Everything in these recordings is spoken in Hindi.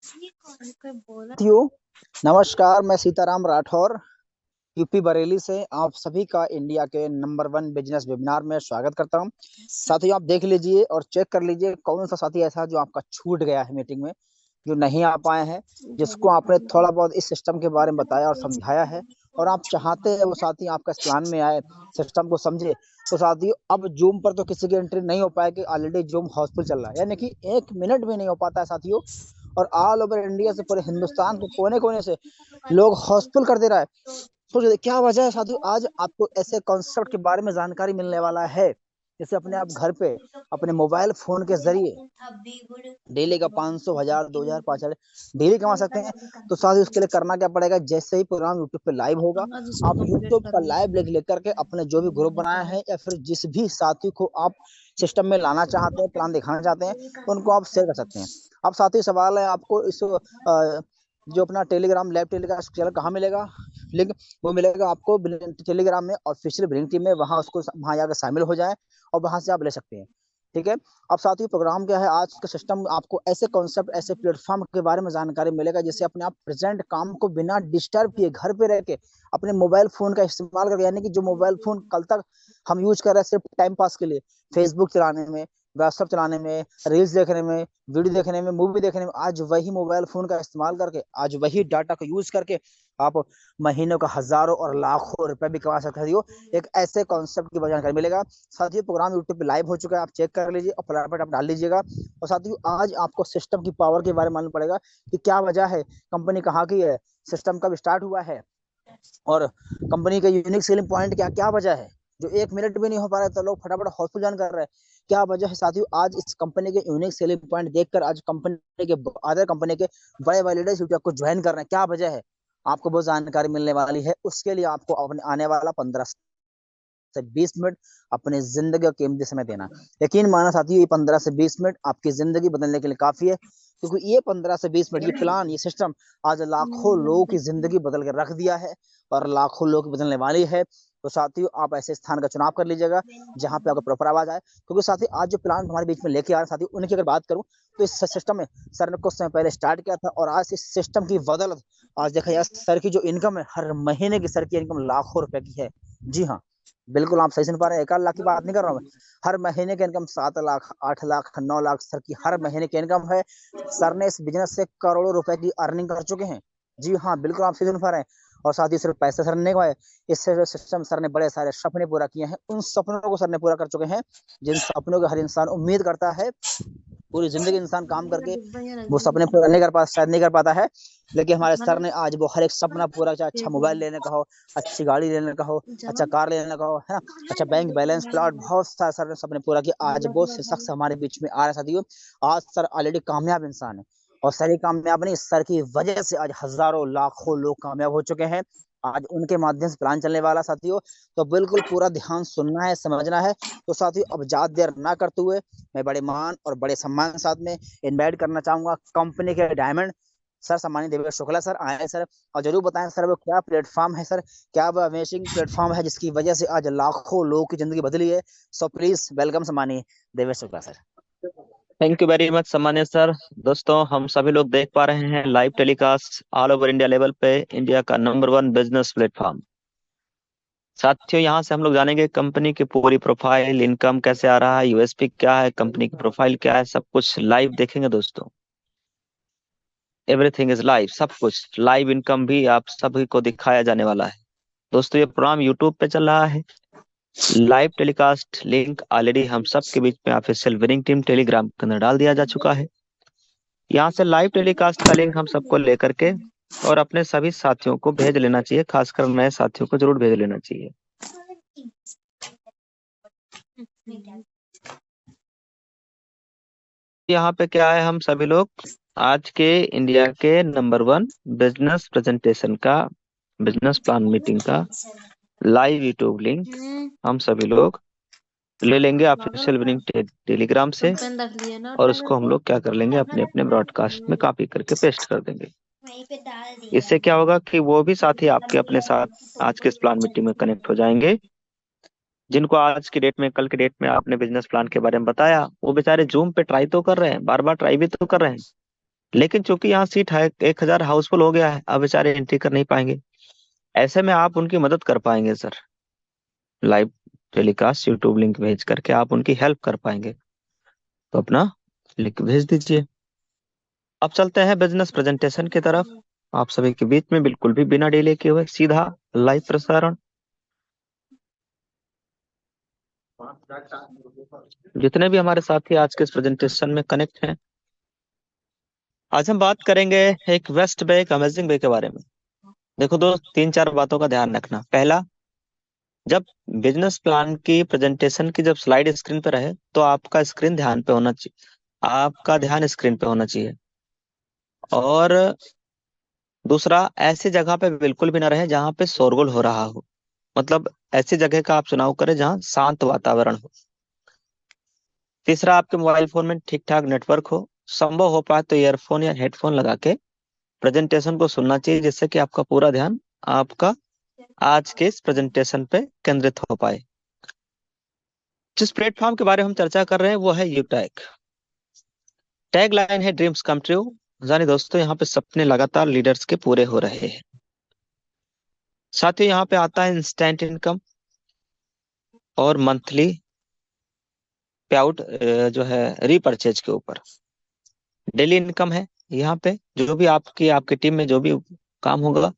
साथियों नमस्कार, मैं सीताराम राठौर यूपी बरेली से आप सभी का इंडिया के नंबर 1 बिजनेस वेबिनार में स्वागत करता हूं। साथियों, आप देख लीजिए और चेक कर लीजिए कौन सा साथी ऐसा जो आपका छूट गया है मीटिंग में, जो नहीं आ पाए हैं, जिसको आपने थोड़ा बहुत इस सिस्टम के बारे में बताया और समझाया है और आप चाहते हैं वो साथी आपका इस प्लान में आए, सिस्टम को समझे। तो साथियों, अब जूम पर तो किसी की एंट्री नहीं हो पाएगी, ऑलरेडी जूम हाउसफुल चल रहा है, यानी कि 1 मिनट भी नहीं हो पाता है साथियों। और ऑल ओवर इंडिया से, पूरे हिंदुस्तान के कोने कोने से लोग हाउसफुल कर दे रहा है। सोच क्या वजह है साथियों? आज आपको ऐसे कॉन्सेप्ट के बारे में जानकारी मिलने वाला है, जैसे अपने आप घर पे अपने मोबाइल फोन के जरिए डेली का 500, 1000, 2000, 5000 डेली कमा सकते हैं। तो साथियों, उसके लिए करना क्या पड़ेगा? जैसे ही प्रोग्राम यूट्यूब पे लाइव होगा, आप यूट्यूब का लाइव लिंक लेकर के अपने जो भी ग्रुप बनाया है या फिर जिस भी साथी को आप सिस्टम में लाना चाहते हैं, प्लान दिखाना चाहते हैं, उनको आप शेयर कर सकते हैं। अब साथियों, सवाल है आपको इस जो अपना टेलीग्राम लैब टेलीग्राम चैनल कहाँ मिलेगा? लिंक वो मिलेगा आपको टेलीग्राम में, ऑफिशियल ब्रिंग टीम में। वहां उसको वहां जाकर शामिल हो जाए और वहां से आप ले सकते हैं। ठीक है। अब साथियों, प्रोग्राम क्या है आज का सिस्टम, आपको ऐसे कॉन्सेप्ट, ऐसे प्लेटफॉर्म के बारे में जानकारी मिलेगा जिससे अपने आप प्रेजेंट काम को बिना डिस्टर्ब किए घर पे रह के अपने मोबाइल फोन का इस्तेमाल करके, यानी कि जो मोबाइल फोन कल तक हम यूज कर रहे हैं सिर्फ टाइम पास के लिए, फेसबुक चलाने में, व्हाट्सएप चलाने में, रील्स देखने में, वीडियो देखने में, मूवी देखने में, आज वही मोबाइल फोन का इस्तेमाल करके, आज वही डाटा का यूज करके आप महीनों का हजारों और लाखों रुपए भी कमा सकते हो। एक ऐसे कॉन्सेप्ट की जानकारी मिलेगा। साथियों, प्रोग्राम यूट्यूब पे लाइव हो चुका है, आप चेक कर लीजिए और फटाफट आप डाल लीजिएगा। और साथियों, आज आपको सिस्टम की पावर के बारे में मालूम पड़ेगा कि क्या वजह है, कंपनी कहाँ की है, सिस्टम कब स्टार्ट हुआ है और कंपनी का यूनिक सेलिंग पॉइंट क्या क्या वजह है, जो 1 मिनट भी नहीं हो पा रहा है तो लोग फटाफट हाउसफुल ज्वाइन कर रहे हैं। क्या वजह है साथियों? आज इस कंपनी के यूनिक सेलिंग पॉइंट देखकर आज कंपनी के अदर कंपनी के बड़े बड़े लीडर्स को ज्वाइन कर रहे हैं, क्या वजह है, आपको बहुत जानकारी मिलने वाली है। उसके लिए आपको अपने आने वाला 15 से 20 मिनट अपने जिंदगी का कीमती समय देना। यकीन माना साथियों, ये 15 से 20 मिनट आपकी जिंदगी बदलने के लिए काफी है, क्योंकि ये 15 से 20 मिनट, ये प्लान, ये सिस्टम आज लाखों लोगों की जिंदगी बदल के रख दिया है और लाखों लोग बदलने वाली है। तो साथियों, आप ऐसे स्थान का चुनाव कर लीजिएगा जहां पे आपको प्रॉपर आवाज आए, क्योंकि साथियों आज जो प्लान हमारे बीच में लेके आ रहे हैं साथियों, उनकी अगर बात करूं तो इस सिस्टम में सर ने कुछ समय पहले स्टार्ट किया था और आज इस सिस्टम की बदौलत आज देखा जाए सर की जो इनकम है, हर महीने की सर की इनकम लाखों रुपए की है। जी हाँ, बिल्कुल आप सही सुन पा रहे हैं, 1 लाख की बात नहीं कर रहा हूँ मैं। हर महीने की इनकम 7 लाख, 8 लाख, 9 लाख सर की हर महीने की इनकम है। सर ने इस बिजनेस से करोड़ों रुपए की अर्निंग कर चुके हैं। जी हाँ, बिल्कुल आप सही सुन पा रहे हैं। और साथ ही सिर्फ पैसे सर ने कमाए, इससे जो सिस्टम सर ने बड़े सारे सपने पूरा किए हैं, उन सपनों को सर ने पूरा कर चुके हैं जिन सपनों के हर इंसान उम्मीद करता है। पूरी जिंदगी इंसान काम करके वो सपने पूरा नहीं कर पाता, शायद नहीं कर पाता है, लेकिन हमारे सर ने आज वो हर एक सपना पूरा, चाहे अच्छा मोबाइल लेने का हो, अच्छी गाड़ी लेने का हो, अच्छा कार लेने का हो, है ना, अच्छा बैंक बैलेंस, प्लॉट, बहुत सारे सर ने सपने पूरा किया। आज बहुत से शख्स हमारे बीच में आ रहे हैं साथियों। आज सर ऑलरेडी कामयाब इंसान है और सर ही कामयाब नहीं, सर की वजह से आज हजारों लाखों लोग कामयाब हो चुके हैं। आज उनके माध्यम से प्लान चलने वाला साथियों, तो बिल्कुल पूरा ध्यान सुनना है, समझना है। तो साथियों, अब ज्यादा देर ना करते हुए मैं बड़े मान और बड़े सम्मान के साथ में इनवाइट करना चाहूंगा कंपनी के डायमंड सर, सम्मानित देवेश शुक्ला सर आए सर, और जरूर बताएं सर वो क्या प्लेटफॉर्म है सर, क्या वो अमेजिंग प्लेटफॉर्म है जिसकी वजह से आज लाखों लोगों की जिंदगी बदली है। सो प्लीज वेलकम सम्मानित Devesh Shukla sir. Thank you very much सम्मानित सर। दोस्तों, हम सभी लोग देख पा रहे हैं live telecast all over India level पे, इंडिया का नंबर 1 बिजनेस प्लेटफॉर्म। साथियों, यहाँ से हम लोग जानेंगे कंपनी की पूरी प्रोफाइल, इनकम कैसे आ रहा है, यूएसपी क्या है, कंपनी की प्रोफाइल क्या है, सब कुछ लाइव देखेंगे दोस्तों। एवरीथिंग इज लाइव, सब कुछ लाइव, इनकम भी आप सभी को दिखाया जाने वाला है। दोस्तों, ये प्रोग्राम यूट्यूब पे चल रहा है, लाइव टेलीकास्ट लिंक ऑलरेडी हम सब के बीच में ऑफिशियल विनिंग टीम टेलीग्राम के अंदर डाल दिया जा चुका है। यहाँ से लाइव टेलीकास्ट का लिंक हम सबको लेकर के और अपने सभी साथियों को भेज लेना चाहिए, खासकर नए साथियों को जरूर भेज लेना चाहिए। यहाँ पे क्या है, हम सभी लोग आज के इंडिया के नंबर 1 बिजनेस प्रेजेंटेशन का, बिजनेस प्लान मीटिंग का लाइव यूट्यूब लिंक हम सभी लोग ले लेंगे ऑफिशियल विनिंग टेलीग्राम से, और उसको हम लोग क्या कर लेंगे, अपने अपने ब्रॉडकास्ट में कॉपी करके पेस्ट कर देंगे। इससे क्या होगा कि वो भी साथी आपके अपने साथ आज के इस प्लान मीटिंग में कनेक्ट हो जाएंगे, जिनको आज की डेट में, कल की डेट में आपने बिजनेस प्लान के बारे में बताया, वो बेचारे जूम पे ट्राई तो कर रहे हैं, बार बार ट्राई भी तो कर रहे हैं, लेकिन चूंकि यहाँ सीट है 1000 हाउसफुल हो गया है, अब बेचारे एंट्री कर नहीं पाएंगे। ऐसे में आप उनकी मदद कर पाएंगे sir, live telecast YouTube link भेज करके आप उनकी हेल्प कर पाएंगे। तो अपना लिंक भेज दीजिए। अब चलते हैं बिजनेस प्रेजेंटेशन की तरफ, आप सभी के बीच में बिल्कुल भी बिना डिले किए हुए सीधा लाइव प्रसारण। जितने भी हमारे साथी आज के इस प्रेजेंटेशन में कनेक्ट हैं, आज हम बात करेंगे एक वेस्ट बे, एक अमेजिंग बे के बारे में। देखो दोस्त, 3-4 बातों का ध्यान रखना। पहला, जब बिजनेस प्लान की प्रेजेंटेशन की जब स्लाइड स्क्रीन पे रहे तो आपका स्क्रीन ध्यान पे होना चाहिए, आपका ध्यान स्क्रीन पे होना चाहिए। और दूसरा, ऐसी जगह पे बिल्कुल भी ना रहे जहां पे शोरगुल हो रहा हो, मतलब ऐसी जगह का आप चुनाव करें जहां शांत वातावरण हो। तीसरा, आपके मोबाइल फोन में ठीक ठाक नेटवर्क हो, संभव हो पाए तो ईयरफोन या हेडफोन लगा के प्रेजेंटेशन को सुनना चाहिए, जिससे कि आपका पूरा ध्यान आपका आज के इस प्रेजेंटेशन पे केंद्रित हो पाए। जिस प्लेटफॉर्म के बारे में हम चर्चा कर रहे हैं वो है यूटैग। टैग लाइन है ड्रीम्स कम ट्रू। जाने दोस्तों, यहाँ पे सपने लगातार लीडर्स के पूरे हो रहे हैं। साथ ही यहाँ पे आता है इंस्टेंट इनकम और मंथली पे आउट, जो है रीपरचेज के ऊपर। डेली इनकम है यहाँ पे, जो भी आपकी टीम में जो भी काम होगा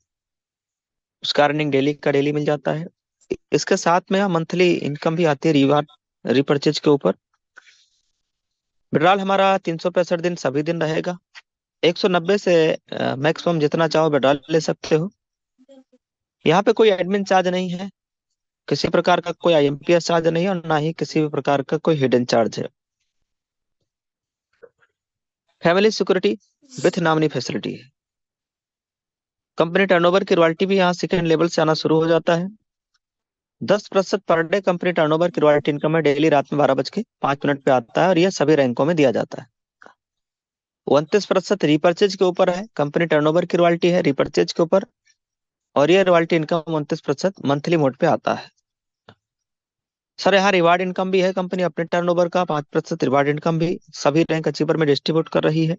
उसका अर्निंग डेली का डेली मिल जाता है। इसके साथ में मंथली इनकम भी आती है रिवार्ड रीपरचेज के ऊपर। विड्रॉल हमारा 365 दिन सभी दिन रहेगा। 190 से मैक्सिमम जितना चाहो विड्रॉल ले सकते हो। यहाँ पे कोई एडमिन चार्ज नहीं है, किसी प्रकार का कोई आईएमपीएस चार्ज नहीं है, और ना ही किसी भी प्रकार का कोई हिडन चार्ज है। Family security with nominee facility है। कंपनी टर्नओवर की रॉयल्टी भी यहाँ सेकेंड लेवल से आना शुरू हो जाता है। 10% पर डे कंपनी टर्नओवर की रॉयल्टी इनकम है, डेली रात में 12:05 पे आता है और यह सभी रैंकों में दिया जाता है। 29% रिपर्चेज के ऊपर है, कंपनी टर्नओवर की रॉयल्टी है रिपर्चेज के ऊपर, और यह रॉयल्टी इनकम 29% मंथली मोड पे आता है। सर यहाँ रिवार्ड इनकम भी है, कंपनी अपने टर्नओवर का 5% रिवार्ड इनकम भी सभी रैंक अचीवर में डिस्ट्रीब्यूट कर रही है।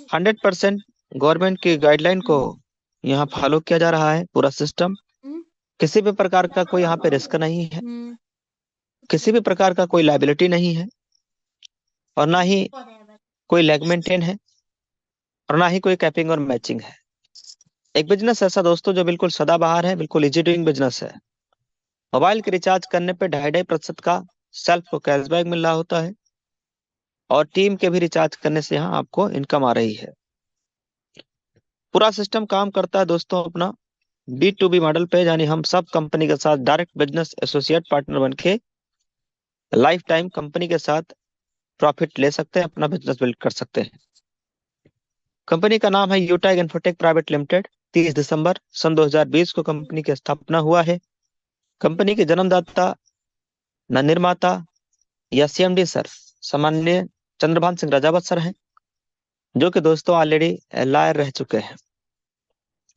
100% गवर्नमेंट की गाइडलाइन को यहाँ फॉलो किया जा रहा है पूरा सिस्टम। किसी भी प्रकार का कोई यहाँ पे रिस्क नहीं है, किसी भी प्रकार का कोई लाइबिलिटी नहीं है, और ना ही कोई लेग मेंटेन है, और ना ही कोई कैपिंग और मैचिंग है। एक बिजनेस ऐसा दोस्तों जो बिल्कुल सदाबहार है, बिल्कुल इजी डूइंग बिजनेस है। मोबाइल के रिचार्ज करने पे 2.5% का सेल्फ को कैशबैक मिल रहा होता है, और टीम के भी रिचार्ज करने से यहाँ आपको इनकम आ रही है। पूरा सिस्टम काम करता है दोस्तों अपना B2B मॉडल पे, यानी हम सब कंपनी के साथ डायरेक्ट बिजनेस एसोसिएट पार्टनर बन के लाइफ टाइम कंपनी के साथ प्रॉफिट ले सकते हैं, अपना बिजनेस बिल्ड कर सकते हैं। कंपनी का नाम है यूटैग इन्फोटेक प्राइवेट लिमिटेड। 30 दिसंबर सन 2020 को कंपनी की स्थापना हुआ है। कंपनी के जन्मदाता न निर्माता या CMD सर सामान्य चंद्रभान सिंह राजावत सर हैं, जो कि दोस्तों ऑलरेडी लायर रह चुके हैं।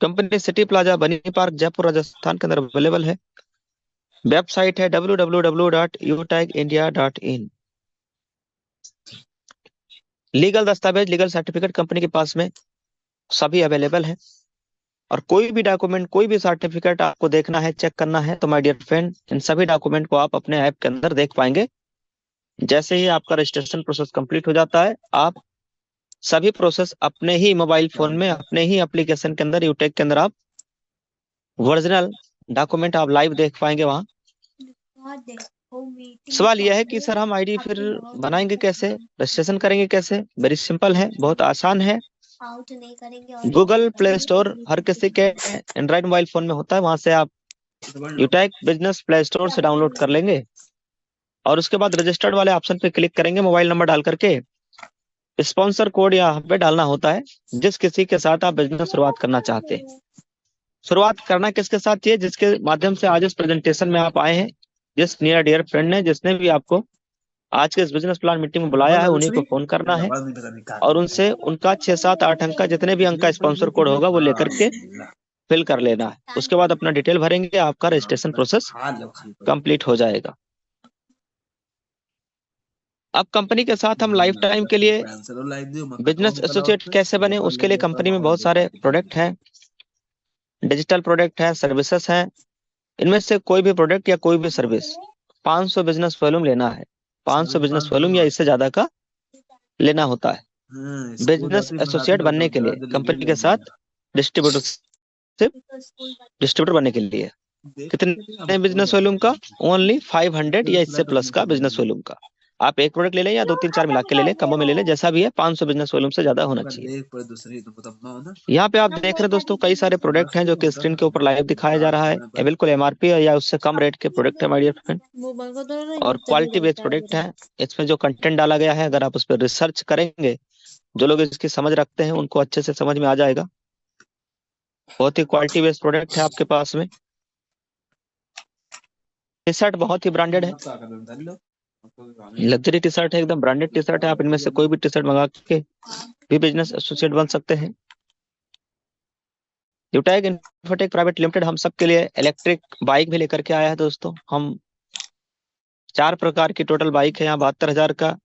कंपनी सिटी प्लाजा बनी पार्क जयपुर राजस्थान के अंदर अवेलेबल है। वेबसाइट है www.utagindia.in। लीगल दस्तावेज, लीगल सर्टिफिकेट कंपनी के पास में सभी अवेलेबल है, और कोई भी डॉक्यूमेंट, कोई भी सर्टिफिकेट आपको देखना है, चेक करना है, तो माय डियर फ्रेंड इन सभी डॉक्यूमेंट को आप अपने ऐप के अंदर देख पाएंगे। जैसे ही आपका रजिस्ट्रेशन प्रोसेस कंप्लीट हो जाता है, आप सभी प्रोसेस अपने ही मोबाइल फोन में, अपने ही एप्लीकेशन के अंदर, यूटेक के अंदर आप ओरिजिनल डॉक्यूमेंट आप लाइव देख पाएंगे वहां। सवाल यह है कि सर हम आईडी फिर बनाएंगे कैसे, रजिस्ट्रेशन करेंगे कैसे? वेरी सिंपल है, बहुत आसान है। गूगल प्ले स्टोर हर किसी के एंड्रॉइड मोबाइल फोन में होता है, वहां से आप यूटेक बिजनेस प्ले स्टोर से डाउनलोड कर लेंगे, और उसके बाद रजिस्टर्ड वाले ऑप्शन पे क्लिक करेंगे, मोबाइल नंबर डाल करके स्पॉन्सर कोड यहाँ पे डालना होता है, जिस किसी के साथ आप बिजनेस शुरुआत करना चाहते हैं। शुरुआत करना किसके साथ चाहिए? जिसके माध्यम से आज इस प्रेजेंटेशन में आप आए हैं, जिस नियर डियर फ्रेंड ने, जिसने भी आपको आज के इस बिजनेस प्लान मीटिंग में बुलाया है, उन्हीं को फोन करना है, और उनसे उनका 6, 7, 8 अंक का, जितने भी अंक का स्पॉन्सर कोड होगा वो लेकर के फिल कर लेना है। उसके बाद अपना डिटेल भरेंगे, आपका रजिस्ट्रेशन प्रोसेस कंप्लीट हो जाएगा। अब कंपनी के साथ हम लाइफ टाइम के लिए बिजनेस एसोसिएट कैसे बने, उसके लिए कंपनी में बहुत सारे प्रोडक्ट हैं, डिजिटल प्रोडक्ट है, सर्विसेज हैं। इनमें से कोई भी प्रोडक्ट या कोई भी सर्विस 500 बिजनेस वॉल्यूम लेना है, 500 बिजनेस वॉल्यूम या इससे ज्यादा का लेना होता है बिजनेस एसोसिएट बनने के लिए, कंपनी के साथ डिस्ट्रीब्यूटर डिस्ट्रीब्यूटर बनने के लिए। कितने बिजनेस वॉल्यूम का? ओनली 500 या इससे प्लस का बिजनेस वॉल्यूम का। आप एक प्रोडक्ट ले लें या 2 3 4 मिला के ले लें, कमों में ले लें, जैसा भी है 500 बिजनेस वॉल्यूम से ज्यादा होना चाहिए। यहाँ पे आप देख रहे हैं दोस्तों, कई सारे प्रोडक्ट हैं जो कि स्क्रीन के ऊपर लाइव दिखाया जा रहा है। ये बिल्कुल एमआरपी या उससे कम रेट के प्रोडक्ट है माय डियर फ्रेंड, और क्वालिटी बेस्ड प्रोडक्ट है। इसमें जो कंटेंट डाला गया है, अगर आप उस पर रिसर्च करेंगे, जो लोग इसकी समझ रखते हैं उनको अच्छे से समझ में आ जाएगा। बहुत ही क्वालिटी बेस्ड प्रोडक्ट है आपके पास में। टी शर्ट बहुत ही ब्रांडेड है, लग्जरी टी शर्ट है, एकदम ब्रांडेड टी शर्ट है। आप इनमें से कोई भी टी शर्ट मंगा के भी बिजनेस एसोसिएट बन सकते हैं। यूटैग इन्फोटेक प्राइवेट लिमिटेड हम सबके लिए इलेक्ट्रिक बाइक भी लेकर के आया है दोस्तों। हम 4 प्रकार की टोटल बाइक है यहाँ, 72,000 का,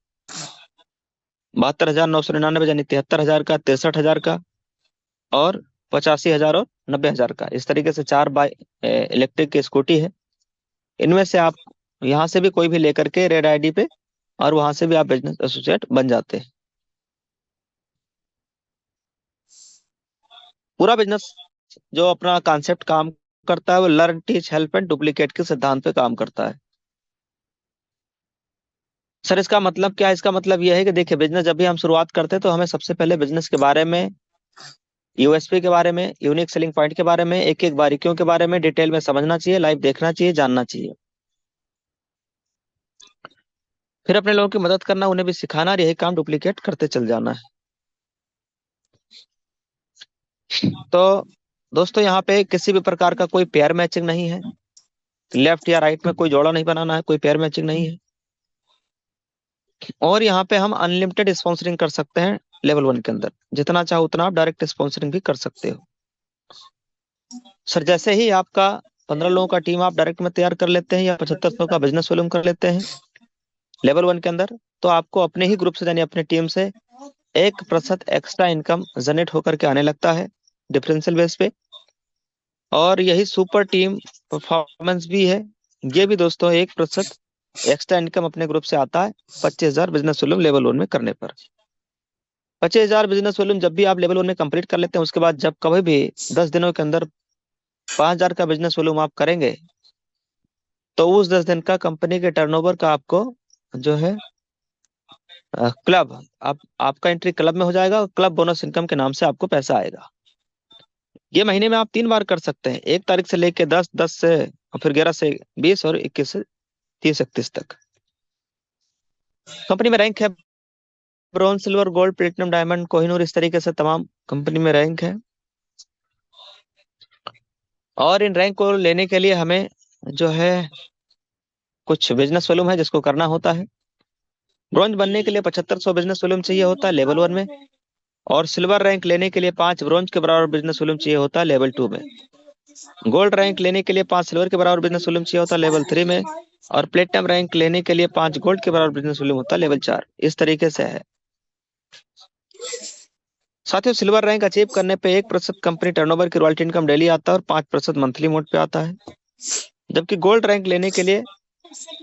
72,999 यानी 73,000 का, 63,000 का और 85,000 और 90,000 का। इस तरीके से 4 बाइक इलेक्ट्रिक की स्कूटी है। इनमें से आप यहाँ से भी कोई भी लेकर के रेड आईडी पे, और वहां से भी आप बिजनेस एसोसिएट बन जाते हैं। पूरा बिजनेस जो अपना कॉन्सेप्ट काम करता है वो learn teach help and duplicate के सिद्धांत पे काम करता है। सर इसका मतलब क्या है? इसका मतलब यह है कि देखिए, बिजनेस जब भी हम शुरुआत करते हैं तो हमें सबसे पहले बिजनेस के बारे में, यूएसपी के बारे में, यूनिक सेलिंग पॉइंट के बारे में, एक एक बारीकियों के बारे में डिटेल में समझना चाहिए, लाइव देखना चाहिए, जानना चाहिए। फिर अपने लोगों की मदद करना, उन्हें भी सिखाना, और यही काम डुप्लीकेट करते चल जाना है। तो दोस्तों यहाँ पे किसी भी प्रकार का कोई पेयर मैचिंग नहीं है, लेफ्ट या राइट में कोई जोड़ा नहीं बनाना है, कोई पेयर मैचिंग नहीं है। और यहाँ पे हम अनलिमिटेड स्पॉन्सरिंग कर सकते हैं लेवल 1 के अंदर, जितना चाहो उतना आप डायरेक्ट स्पॉन्सरिंग भी कर सकते हो। सर जैसे ही आपका 15 लोगों का टीम आप डायरेक्ट में तैयार कर लेते हैं या 75 का बिजनेस वॉल्यूम कर लेते हैं लेवल 1 के अंदर, तो आपको अपने ही ग्रुप से यानी अपने टीम से 1% एक्स्ट्रा इनकम जनरेट होकर के आने लगता है डिफरेंशियल बेस पे। और यही सुपर टीम परफॉर्मेंस भी है। ये भी दोस्तों 1% एक्स्ट्रा इनकम अपने ग्रुप से आता है 25,000 बिजनेस वॉल्यूम लेवल 1 में करने पर। 25,000 बिजनेस वॉल्यूम जब भी आप लेवल 1 में कंप्लीट कर लेते हैं, उसके बाद जब कभी भी 10 दिनों के अंदर 5,000 का बिजनेस वॉल्यूम आप करेंगे, तो उस 10 दिन का कंपनी के टर्नओवर का आपको जो है क्लब, आपका एंट्री क्लब में हो जाएगा, और क्लब बोनस इनकम के नाम से आपको पैसा आएगा। ये महीने में आप 3 बार कर सकते हैं, 1 तारीख से लेके 10, 10 से, और फिर 11 से 20, और 21 से 30, 31 तक। कंपनी में रैंक है bronze, silver, gold, platinum, diamond, Kohinoor, इस तरीके से तमाम कंपनी में रैंक है। और इन रैंक को लेने के लिए हमें जो है कुछ बिजनेस वॉल्यूम है जिसको करना होता है। ब्रॉन्ज बनने के लिए 7500 बिजनेस वॉल्यूम चाहिए होता है लेवल 1 में, और सिल्वर रैंक लेने के लिए 5 ब्रॉन्ज के बराबर बिजनेस वॉल्यूम चाहिए होता है लेवल 2 में। गोल्ड रैंक लेने के लिए 5 सिल्वर के बराबर बिजनेस वॉल्यूम चाहिए होता है लेवल 3 में, और प्लेटिनम रैंक लेने के लिए 5 गोल्ड के बराबर बिजनेस वॉल्यूम होता है लेवल 4। इस तरीके से है। साथियों, सिल्वर रैंक अचीव करने पे 1% कंपनी टर्नओवर की रॉयल्टी इनकम डेली आता है और 5% मंथली मोड पे आता है। जबकि गोल्ड रैंक लेने के लिए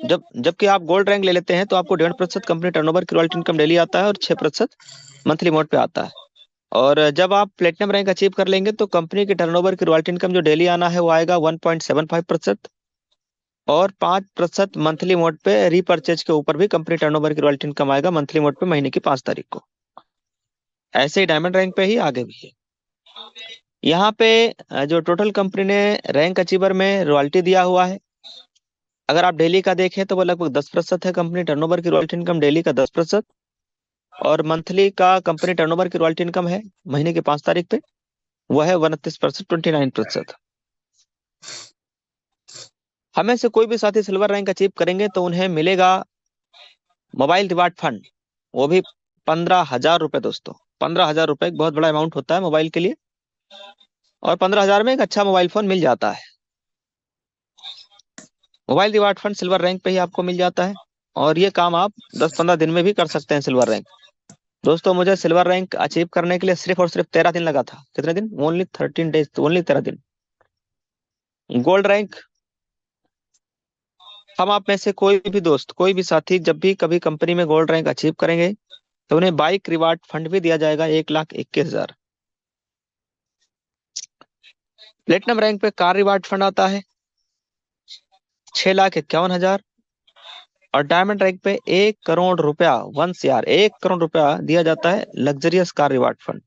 जबकि आप गोल्ड रैंक ले लेते हैं तो आपको 1.5% कंपनी टर्नओवर की रॉयल्टी इनकम डेली आता है और 6% मंथली मोड पे आता है। और जब आप प्लेटिनम रैंक अचीव कर लेंगे तो कंपनी के टर्नओवर की रॉयल्टी इनकम जो डेली आना है वो आएगा 1.75%, और 5% मंथली मोड पे रीपर्चेज के ऊपर भी कंपनी टर्नओवर की रॉयल्टी इनकम आएगा मंथली मोड पे महीने की 5 तारीख को। ऐसे ही डायमंड रैंक पे ही आगे भी है। यहाँ पे जो टोटल कंपनी ने रैंक अचीवर में रॉयल्टी दिया हुआ है, अगर आप डेली का देखें तो वो लगभग 10% है। कंपनी टर्नओवर की रॉयल्टी इनकम डेली का 10%, और मंथली का कंपनी टर्नओवर की रॉयल्टी इनकम है महीने की 5 तारीख पे, वो है 29%, 29%। हमें से कोई भी साथी सिल्वर रैंक अचीव करेंगे तो उन्हें मिलेगा मोबाइल रिवार्ड फंड, वो भी 15,000 रुपए। दोस्तों 15,000 रुपए एक बहुत बड़ा अमाउंट होता है मोबाइल के लिए, और 15,000 में एक अच्छा मोबाइल फोन मिल जाता है। Mobile reward fund silver rank पे ही आपको मिल जाता है। और ये काम आप 10-15 दिन में भी कर सकते हैं सिल्वर रैंक। दोस्तों मुझे सिल्वर रैंक अचीव करने के लिए सिर्फ और सिर्फ 13 दिन लगा था। कितने दिन? ओनली 13 डेज, ओनली 13 दिन। गोल्ड रैंक, हम आप में से कोई भी दोस्त, कोई भी साथी जब भी कभी कंपनी में गोल्ड रैंक अचीव करेंगे तो उन्हें बाइक रिवार्ड फंड भी दिया जाएगा 1,21,000। प्लेटिनम रैंक पे कार रिवार्ड फंड आता है 6,51,000। और डायमंड रैंक पे 1 करोड़ रुपया, 1 CR, 1 करोड़ रुपया दिया जाता है luxurious car reward fund.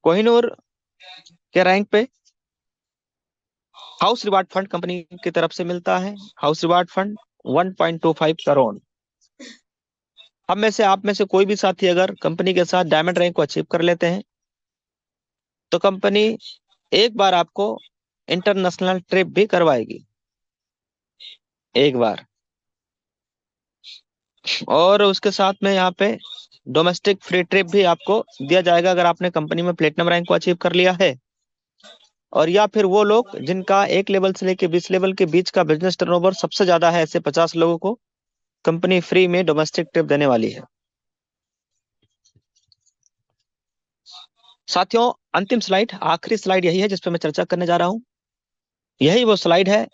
Kohinoor के रैंक पे हाउस रिवार्ड फंड कंपनी की तरफ से मिलता है। House reward fund 1.25 crore. हम में से, आप में से कोई भी साथी अगर कंपनी के साथ डायमंड रैंक को अचीव कर लेते हैं तो कंपनी एक बार आपको इंटरनेशनल ट्रिप भी करवाएगी, एक बार। और उसके साथ में यहाँ पे डोमेस्टिक फ्री ट्रिप भी आपको दिया जाएगा अगर आपने कंपनी में प्लेटिनम रैंक को अचीव कर लिया है। और या फिर वो लोग जिनका 1 लेवल से लेके 20 लेवल के बीच का बिजनेस टर्नओवर सबसे ज्यादा है, ऐसे 50 लोगों को कंपनी फ्री में डोमेस्टिक ट्रिप देने वाली है। साथियों, अंतिम स्लाइड, आखिरी स्लाइड यही है जिस पे मैं चर्चा करने जा रहा हूं। यही वो स्लाइड है